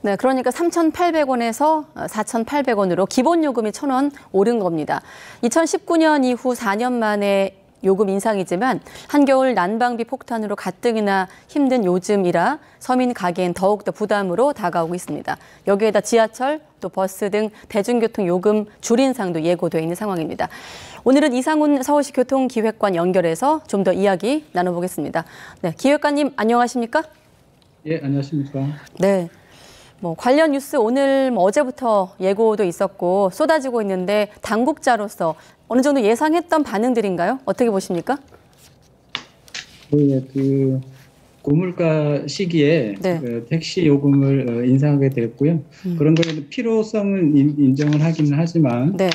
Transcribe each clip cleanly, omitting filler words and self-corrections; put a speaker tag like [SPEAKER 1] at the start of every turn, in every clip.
[SPEAKER 1] 네, 그러니까 3,800원에서 4,800원으로 기본 요금이 1,000원 오른 겁니다. 2019년 이후 4년 만에 요금 인상이지만 한겨울 난방비 폭탄으로 가뜩이나 힘든 요즘이라 서민 가게엔 더욱더 부담으로 다가오고 있습니다. 여기에다 지하철, 또 버스 등 대중교통 요금 줄 인상도 예고돼 있는 상황입니다. 오늘은 이상훈 서울시 교통기획관 연결해서 좀 더 이야기 나눠보겠습니다. 네, 기획관님 안녕하십니까?
[SPEAKER 2] 예, 안녕하십니까?
[SPEAKER 1] 네. 관련 뉴스 오늘 어제부터 예고도 있었고 쏟아지고 있는데 당국자로서 어느 정도 예상했던 반응들인가요? 어떻게 보십니까?
[SPEAKER 2] 네, 고물가 시기에
[SPEAKER 1] 네.
[SPEAKER 2] 택시 요금을 인상하게 됐고요. 그런 거에 필요성은 인정을 하기는 하지만
[SPEAKER 1] 네.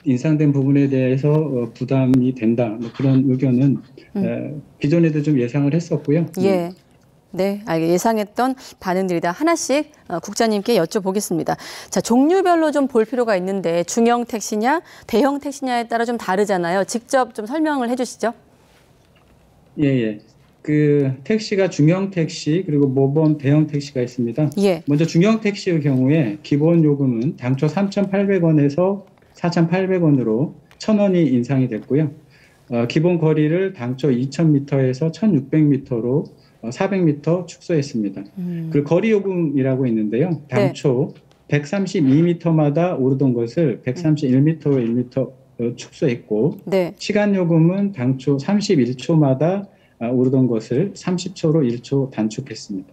[SPEAKER 2] 인상된 부분에 대해서 부담이 된다. 뭐 그런 의견은 기존에도 좀 예상을 했었고요.
[SPEAKER 1] 예. 네, 예상했던 반응들이다. 하나씩 국장님께 여쭤보겠습니다. 자, 종류별로 좀 볼 필요가 있는데 중형 택시냐, 대형 택시냐에 따라 좀 다르잖아요. 직접 좀 설명을 해주시죠.
[SPEAKER 2] 예. 택시가 중형 택시 그리고 모범 대형 택시가 있습니다.
[SPEAKER 1] 예.
[SPEAKER 2] 먼저 중형 택시의 경우에 기본 요금은 당초 3,800원에서 4,800원으로 1,000원이 인상이 됐고요. 기본 거리를 당초 2,000m에서 1,600m로 400m 축소했습니다. 그리고 거리 요금이라고 있는데요. 당초 132m마다 오르던 것을 131m로 1m 축소했고,
[SPEAKER 1] 네.
[SPEAKER 2] 시간 요금은 당초 31초마다 오르던 것을 30초로 1초 단축했습니다.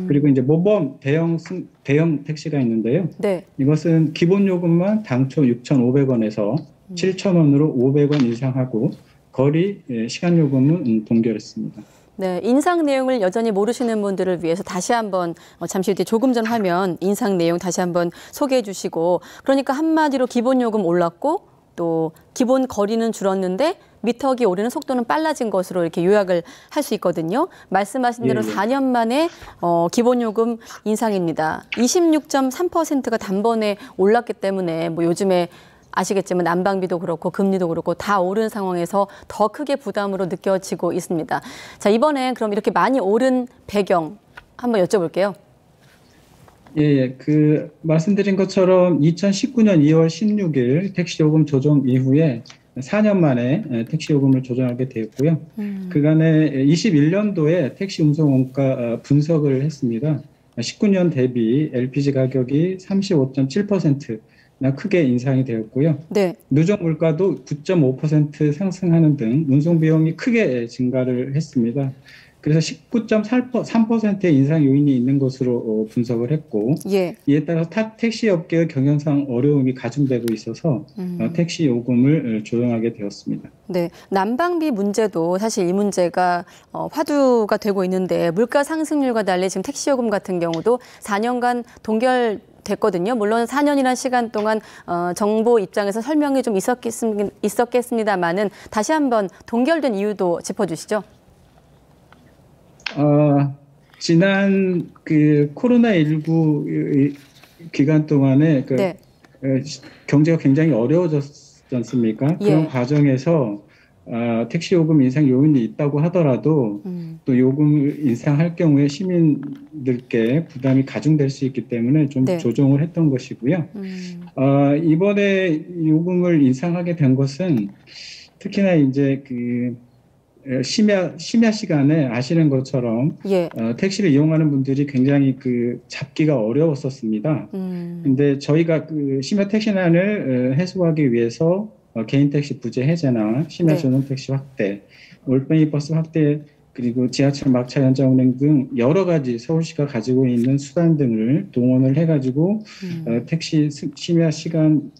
[SPEAKER 2] 그리고 이제 모범 대형 택시가 있는데요.
[SPEAKER 1] 네.
[SPEAKER 2] 이것은 기본 요금만 당초 6,500원에서 7,000원으로 500원 인상하고 거리 시간 요금은 동결했습니다.
[SPEAKER 1] 네, 인상 내용을 여전히 모르시는 분들을 위해서 다시 한번 잠시 뒤에 조금 전 화면 인상 내용 다시 한번 소개해 주시고, 그러니까 한마디로 기본 요금 올랐고 또 기본 거리는 줄었는데 미터기 오르는 속도는 빨라진 것으로 이렇게 요약을 할 수 있거든요. 말씀하신 대로 4년 만에 기본 요금 인상입니다. 26.3%가 단번에 올랐기 때문에 요즘에 아시겠지만 난방비도 그렇고 금리도 그렇고 다 오른 상황에서 더 크게 부담으로 느껴지고 있습니다. 자, 이번엔 그럼 이렇게 많이 오른 배경 한번 여쭤볼게요.
[SPEAKER 2] 예. 말씀드린 것처럼 2019년 2월 16일 택시 요금 조정 이후에 4년 만에 택시 요금을 조정하게 되었고요. 그간에 21년도에 택시 운송 원가 분석을 했습니다. 19년 대비 LPG 가격이 35.7%나 크게 인상이 되었고요.
[SPEAKER 1] 네.
[SPEAKER 2] 누적 물가도 9.5% 상승하는 등 운송 비용이 크게 증가를 했습니다. 그래서 19.3%의 인상 요인이 있는 것으로 분석을 했고,
[SPEAKER 1] 예.
[SPEAKER 2] 이에 따라서 택시 업계의 경영상 어려움이 가중되고 있어서 택시 요금을 조정하게 되었습니다.
[SPEAKER 1] 네, 난방비 문제도 사실 이 문제가 화두가 되고 있는데 물가 상승률과 달리 지금 택시 요금 같은 경우도 4년간 동결됐거든요. 물론 4년이라는 시간 동안 정부 입장에서 설명이 좀 있었겠습니다만은 다시 한번 동결된 이유도 짚어주시죠.
[SPEAKER 2] 지난 코로나19 기간 동안에
[SPEAKER 1] 네.
[SPEAKER 2] 경제가 굉장히 어려워졌지 않습니까? 그런 과정에서 택시 요금 인상 요인이 있다고 하더라도 또 요금을 인상할 경우에 시민들께 부담이 가중될 수 있기 때문에 좀 조정을 했던 것이고요. 이번에 요금을 인상하게 된 것은 특히나 이제 심야 시간에 아시는 것처럼 택시를 이용하는 분들이 굉장히 잡기가 어려웠었습니다. 근데 저희가 심야 택시난을 해소하기 위해서 개인 택시 부재 해제나 심야 전용 택시 확대, 올빼미 버스 확대, 그리고 지하철 막차 연장 운행 등 여러 가지 서울시가 가지고 있는 수단 등을 동원을 해가지고 심야 시간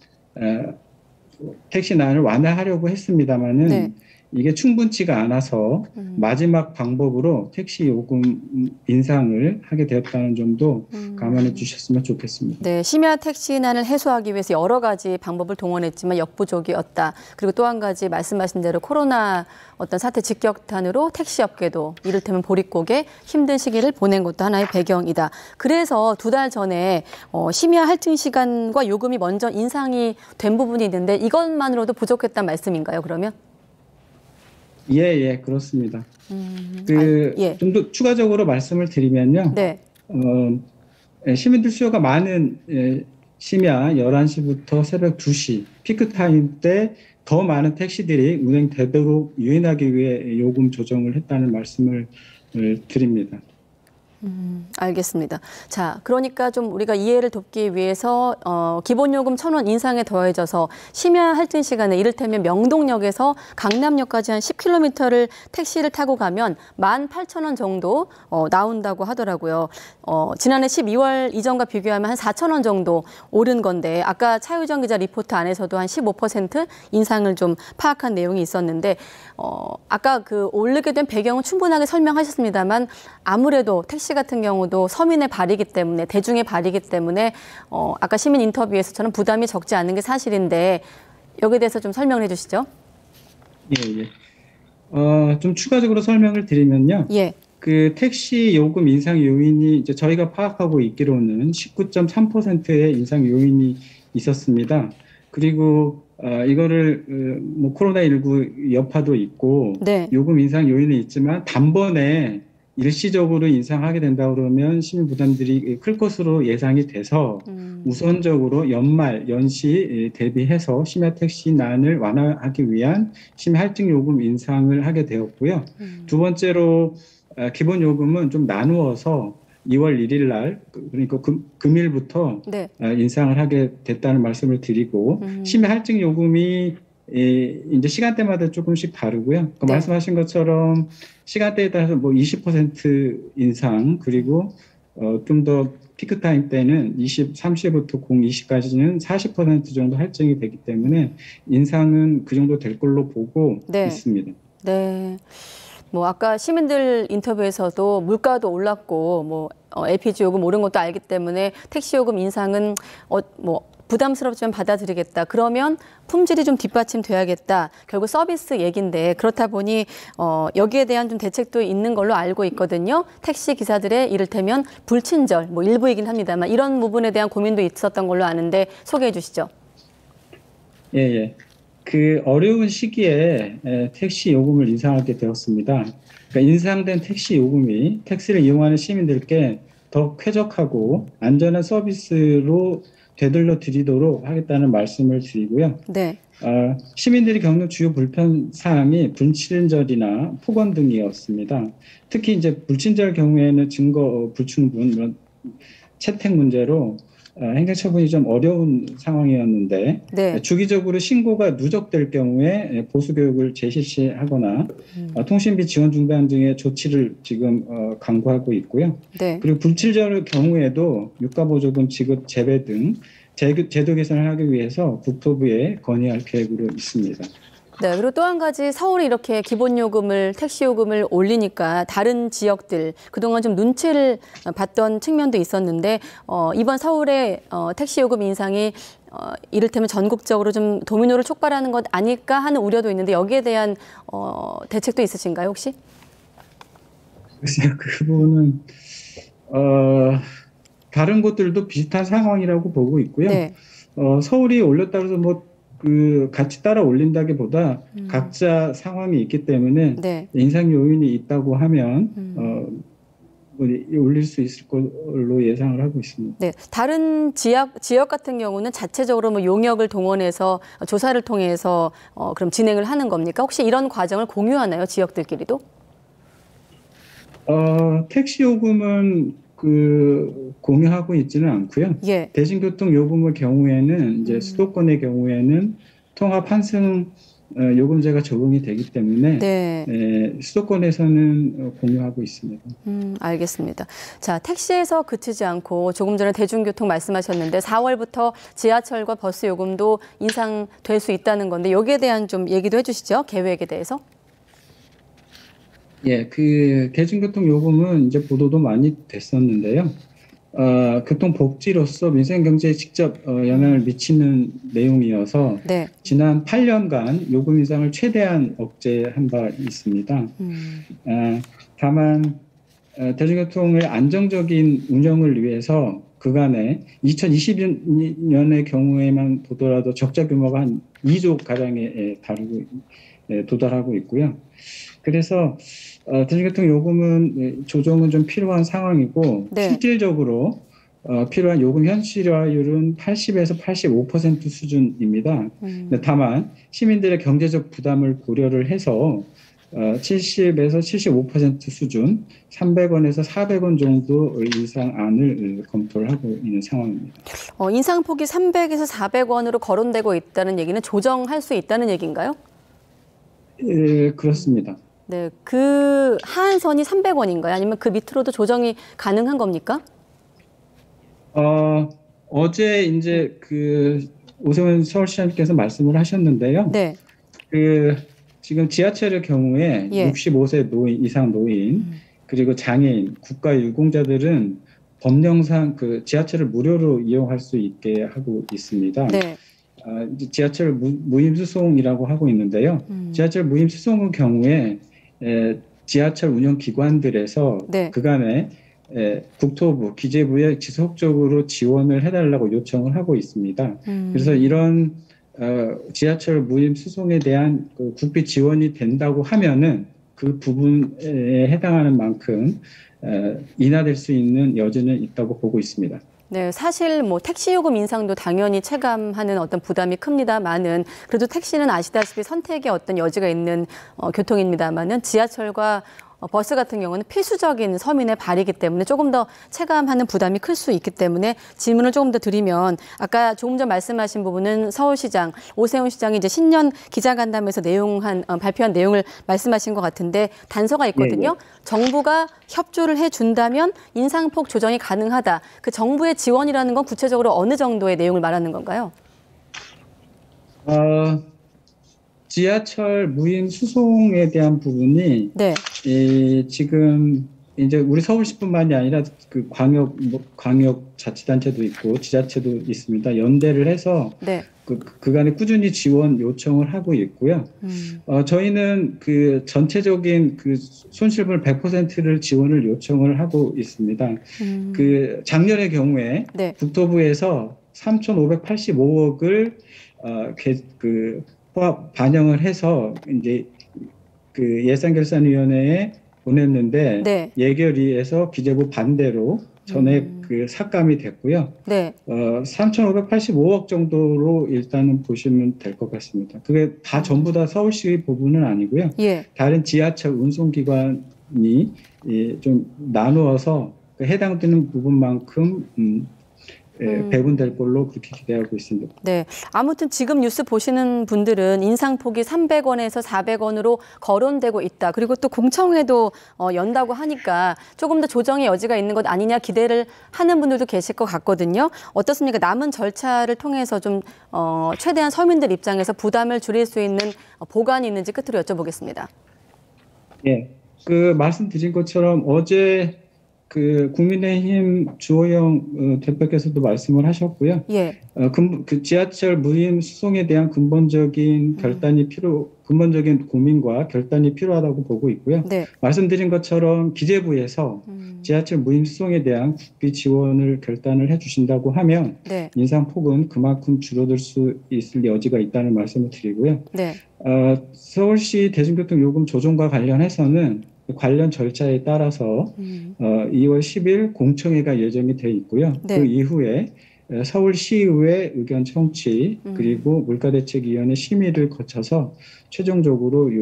[SPEAKER 2] 택시난을 완화하려고 했습니다만은 이게 충분치가 않아서 마지막 방법으로 택시 요금 인상을 하게 되었다는 점도 감안해 주셨으면 좋겠습니다.
[SPEAKER 1] 네, 심야 택시난을 해소하기 위해서 여러 가지 방법을 동원했지만 역부족이었다. 그리고 또 한 가지 말씀하신 대로 코로나 어떤 사태 직격탄으로 택시업계도 이를테면 보릿고개 힘든 시기를 보낸 것도 하나의 배경이다. 그래서 2달 전에 심야 할증 시간과 요금이 먼저 인상이 된 부분이 있는데 이것만으로도 부족했단 말씀인가요, 그러면?
[SPEAKER 2] 예, 그렇습니다. 좀 더 추가적으로 말씀을 드리면요. 시민들 수요가 많은 심야 11시부터 새벽 2시 피크 타임 때 더 많은 택시들이 운행되도록 유인하기 위해 요금 조정을 했다는 말씀을 드립니다.
[SPEAKER 1] 알겠습니다. 자, 그러니까 좀 우리가 이해를 돕기 위해서 기본요금 1,000원 인상에 더해져서 심야 할증 시간에 이를테면 명동역에서 강남역까지 한 10km를 택시를 타고 가면 18,000원 정도 나온다고 하더라고요. 지난해 12월 이전과 비교하면 한 4,000원 정도 오른 건데 아까 차유정 기자 리포트 안에서도 한 15% 인상을 좀 파악한 내용이 있었는데 아까 그 오르게 된 배경은 충분하게 설명하셨습니다만 아무래도 택시 같은 경우도 서민의 발이기 때문에 대중의 발이기 때문에 아까 시민 인터뷰에서처럼 부담이 적지 않은 게 사실인데 여기에 대해서 좀 설명을 해주시죠.
[SPEAKER 2] 예. 좀 추가적으로 설명을 드리면요.
[SPEAKER 1] 예.
[SPEAKER 2] 그 택시 요금 인상 요인이 이제 저희가 파악하고 있기로는 19.3%의 인상 요인이 있었습니다. 그리고 이거를 뭐 코로나19 여파도 있고
[SPEAKER 1] 네.
[SPEAKER 2] 요금 인상 요인은 있지만 단번에 일시적으로 인상하게 된다 그러면 시민 부담들이 클 것으로 예상이 돼서 우선적으로 연말 연시 대비해서 심야 택시난을 완화하기 위한 심야 할증 요금 인상을 하게 되었고요. 두 번째로 기본 요금은 좀 나누어서 2월 1일 날 그러니까 금일부터
[SPEAKER 1] 네.
[SPEAKER 2] 인상을 하게 됐다는 말씀을 드리고 심야 할증 요금이 이제 시간대마다 조금씩 다르고요. 네. 말씀하신 것처럼 시간대에 따라서 뭐 20% 인상 그리고 좀 더 피크 타임 때는 23시부터 02시까지는 40% 정도 할증이 되기 때문에 인상은 그 정도 될 걸로 보고
[SPEAKER 1] 네. 있습니다. 네. 뭐 아까 시민들 인터뷰에서도 물가도 올랐고 뭐 LPG 요금 오른 것도 알기 때문에 택시 요금 인상은 뭐 부담스럽지만 받아들이겠다. 그러면 품질이 좀 뒷받침돼야겠다. 결국 서비스 얘기인데 그렇다 보니 여기에 대한 좀 대책도 있는 걸로 알고 있거든요. 택시 기사들의 이를테면 불친절, 뭐 일부이긴 합니다만 이런 부분에 대한 고민도 있었던 걸로 아는데 소개해 주시죠.
[SPEAKER 2] 예. 그 어려운 시기에 택시 요금을 인상하게 되었습니다. 그러니까 인상된 택시 요금이 택시를 이용하는 시민들께 더 쾌적하고 안전한 서비스로 되돌려 드리도록 하겠다는 말씀을 드리고요. 네. 시민들이 겪는 주요 불편 사항이 불친절이나 폭언 등이었습니다. 특히 이제 불친절 경우에는 증거 불충분 이런 채택 문제로 행정처분이 좀 어려운 상황이었는데 네. 주기적으로 신고가 누적될 경우에 보수교육을 재실시하거나 통신비 지원 중단 등의 조치를 지금 강구하고 있고요. 네. 그리고 불친절 경우에도 유가보조금 지급 재배 등 제도 개선을 하기 위해서 국토부에 건의할 계획으로 있습니다.
[SPEAKER 1] 네, 그리고 또 한 가지 서울이 이렇게 기본요금을 택시 요금을 올리니까 다른 지역들 그동안 좀 눈치를 봤던 측면도 있었는데 이번 서울의 택시 요금 인상이 이를테면 전국적으로 좀 도미노를 촉발하는 것 아닐까 하는 우려도 있는데 여기에 대한 대책도 있으신가요 혹시?
[SPEAKER 2] 글쎄요, 그 부분은 다른 곳들도 비슷한 상황이라고 보고 있고요. 네. 서울이 올렸다고 해서 뭐 같이 따라 올린다기보다 각자 상황이 있기 때문에 네. 인상 요인이 있다고 하면 올릴 수 있을 걸로 예상을 하고 있습니다.
[SPEAKER 1] 네, 다른 지역 같은 경우는 자체적으로 뭐 용역을 동원해서 조사를 통해서 그럼 진행을 하는 겁니까? 혹시 이런 과정을 공유하나요, 지역들끼리도?
[SPEAKER 2] 택시 요금은 공유하고 있지는 않고요. 예. 대중교통 요금의 경우에는 이제 수도권의 경우에는 통합 환승 요금제가 적용이 되기 때문에 네. 수도권에서는 공유하고 있습니다.
[SPEAKER 1] 알겠습니다. 자, 택시에서 그치지 않고 조금 전에 대중교통 말씀하셨는데 4월부터 지하철과 버스 요금도 인상될 수 있다는 건데 여기에 대한 좀 얘기도 해주시죠. 계획에 대해서.
[SPEAKER 2] 예, 대중교통 요금은 이제 보도도 많이 됐었는데요. 교통복지로서 민생경제에 직접 영향을 미치는 내용이어서 네. 지난 8년간 요금 인상을 최대한 억제한 바 있습니다. 다만 대중교통의 안정적인 운영을 위해서 그간에 2020년의 경우에만 보더라도 적자 규모가 한 2조 가량에 도달하고 있고요. 그래서 대중교통 요금은 조정은 좀 필요한 상황이고 네. 실질적으로 필요한 요금 현실화율은 80에서 85% 수준입니다. 다만 시민들의 경제적 부담을 고려를 해서 70에서 75% 수준, 300원에서 400원 정도 인상안을 검토를 하고 있는 상황입니다.
[SPEAKER 1] 인상폭이 300에서 400원으로 거론되고 있다는 얘기는 조정할 수 있다는 얘기인가요?
[SPEAKER 2] 예, 그렇습니다.
[SPEAKER 1] 네, 그 하한선이 300원인가요? 아니면 그 밑으로도 조정이 가능한 겁니까?
[SPEAKER 2] 어제 이제 그 오세훈 서울시장님께서 말씀을 하셨는데요.
[SPEAKER 1] 네.
[SPEAKER 2] 지금 지하철의 경우에 65세 이상 노인, 그리고 장애인, 국가유공자들은 법령상 그 지하철을 무료로 이용할 수 있게 하고 있습니다. 네. 지하철 무임수송이라고 하고 있는데요. 지하철 무임수송의 경우에 지하철 운영기관들에서 네. 그간에 국토부, 기재부에 지속적으로 지원을 해달라고 요청을 하고 있습니다. 그래서 이런 지하철 무임 수송에 대한 그 국비 지원이 된다고 하면은 그 부분에 해당하는 만큼 인하될 수 있는 여지는 있다고 보고 있습니다.
[SPEAKER 1] 네, 사실 뭐 택시 요금 인상도 당연히 체감하는 어떤 부담이 큽니다만은 그래도 택시는 아시다시피 선택의 어떤 여지가 있는 교통입니다만은 지하철과 버스 같은 경우는 필수적인 서민의 발이기 때문에 조금 더 체감하는 부담이 클 수 있기 때문에 질문을 조금 더 드리면 아까 조금 전 말씀하신 부분은 서울시장 오세훈 시장이 이제 신년 기자간담회에서 발표한 내용을 말씀하신 것 같은데 단서가 있거든요. 네. 정부가 협조를 해준다면 인상폭 조정이 가능하다. 그 정부의 지원이라는 건 구체적으로 어느 정도의 내용을 말하는 건가요?
[SPEAKER 2] 지하철 무임 수송에 대한 부분이 네. 지금 이제 우리 서울시뿐만이 아니라 그 광역 자치단체도 있고 지자체도 있습니다. 연대를 해서 네. 그간에 꾸준히 지원 요청을 하고 있고요. 저희는 그 전체적인 그 손실분 100%를 지원을 요청을 하고 있습니다. 그 작년의 경우에 네. 국토부에서 3,585억을 반영을 해서 이제 그 예산결산위원회에 보냈는데 네. 예결위에서 기재부 반대로 전액 그 삭감이 됐고요. 네. 3,585억 정도로 일단은 보시면 될 것 같습니다. 그게 다 전부 다 서울시 부분은 아니고요. 예. 다른 지하철 운송기관이 좀 나누어서 해당되는 부분만큼 배분될 걸로 그렇게 기대하고 있습니다.
[SPEAKER 1] 네, 아무튼 지금 뉴스 보시는 분들은 인상폭이 300원에서 400원으로 거론되고 있다. 그리고 또 공청회도 연다고 하니까 조금 더 조정의 여지가 있는 것 아니냐 기대를 하는 분들도 계실 것 같거든요. 어떻습니까? 남은 절차를 통해서 좀 최대한 서민들 입장에서 부담을 줄일 수 있는 보관이 있는지 끝으로 여쭤보겠습니다.
[SPEAKER 2] 네, 그 말씀드린 것처럼 어제 그 국민의힘 주호영 대표께서도 말씀을 하셨고요. 예. 그 지하철 무임 수송에 대한 근본적인 근본적인 고민과 결단이 필요하다고 보고 있고요. 네. 말씀드린 것처럼 기재부에서 지하철 무임 수송에 대한 국비 지원을 결단을 해주신다고 하면 네. 인상폭은 그만큼 줄어들 수 있을 여지가 있다는 말씀을 드리고요. 네. 서울시 대중교통 요금 조정과 관련해서는 관련 절차에 따라서 2월 10일 공청회가 예정이 돼 있고요. 네. 그 이후에 서울시의회 의견 청취 그리고 물가대책위원회 심의를 거쳐서 최종적으로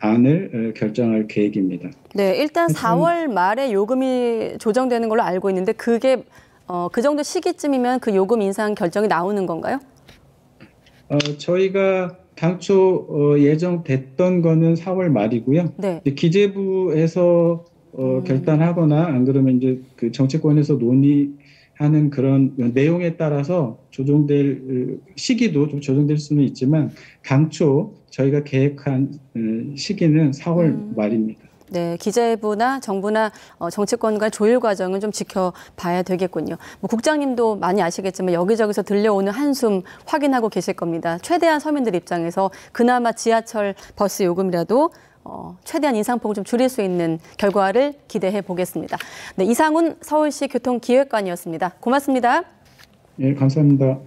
[SPEAKER 2] 요금안을 결정할 계획입니다.
[SPEAKER 1] 네, 일단 4월 말에 요금이 조정되는 걸로 알고 있는데 그게 그 정도 시기쯤이면 그 요금 인상 결정이 나오는 건가요?
[SPEAKER 2] 저희가 당초 예정됐던 거는 4월 말이고요. 네. 기재부에서 결단하거나 안 그러면 이제 그 정치권에서 논의하는 그런 내용에 따라서 조정될 시기도 좀 조정될 수는 있지만 당초 저희가 계획한 시기는 4월 말입니다.
[SPEAKER 1] 네, 기재부나 정부나 정치권과의 조율 과정은 좀 지켜봐야 되겠군요. 뭐 국장님도 많이 아시겠지만 여기저기서 들려오는 한숨 확인하고 계실 겁니다. 최대한 서민들 입장에서 그나마 지하철, 버스 요금이라도 최대한 인상폭을 좀 줄일 수 있는 결과를 기대해 보겠습니다. 네, 이상훈 서울시 교통기획관이었습니다. 고맙습니다.
[SPEAKER 2] 네, 감사합니다.